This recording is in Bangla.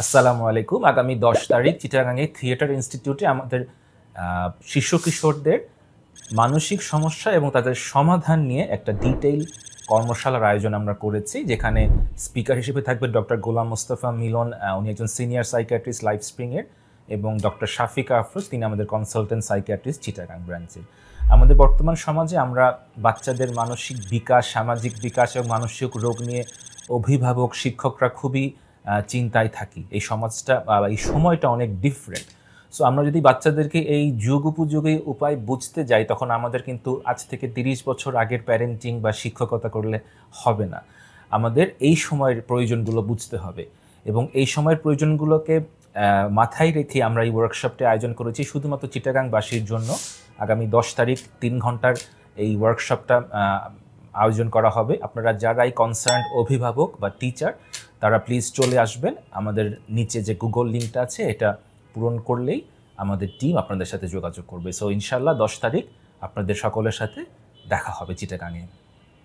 আসসালামু আলাইকুম। আগামী ১০ তারিখ চিটাগাংয়ে থিয়েটার ইনস্টিটিউটে আমাদের শিশু কিশোরদের মানসিক সমস্যা এবং তাদের সমাধান নিয়ে একটা ডিটেইল কর্মশালার আয়োজন আমরা করেছি, যেখানে স্পিকার হিসেবে থাকবে ডক্টর গোলাম মোস্তফা মিলন। উনি একজন সিনিয়র সাইকিয়াট্রিস্ট লাইফ স্প্রিংয়ের, এবং ডক্টর শাফিকা আফরোজ, তিনি আমাদের কনসালটেন্ট সাইকিয়াট্রিস্ট চিটাগাং ব্রাঞ্চের। আমাদের বর্তমান সমাজে আমরা বাচ্চাদের মানসিক বিকাশ, সামাজিক বিকাশ এবং মানসিক রোগ নিয়ে অভিভাবক, শিক্ষকরা খুবই চিন্তায় থাকি। এই সমাজটা এই সময়টা অনেক ডিফারেন্ট। সো আমরা যদি বাচ্চাদেরকে এই যুগ উপযোগী উপায় বুঝতে যাই, তখন আমাদের কিন্তু আজ থেকে ৩০ বছর আগের প্যারেন্টিং বা শিক্ষকতা করলে হবে না। আমাদের এই সময়ের প্রয়োজনগুলো বুঝতে হবে, এবং এই সময়ের প্রয়োজনগুলোকে মাথায় রেখে আমরা এই ওয়ার্কশপটি আয়োজন করেছি শুধুমাত্র চিটাগাংবাসীর জন্য। আগামী ১০ তারিখ ৩ ঘন্টার এই ওয়ার্কশপটা আয়োজন করা হবে। আপনারা যারাই কনসার্নড অভিভাবক বা টিচার, তারা প্লিজ চলে আসবেন। আমাদের নিচে যে গুগল লিঙ্কটা আছে, এটা পূরণ করলেই আমাদের টিম আপনাদের সাথে যোগাযোগ করবে। সো ইনশাল্লাহ ১০ তারিখ আপনাদের সকলের সাথে দেখা হবে চিটাগাংয়ে।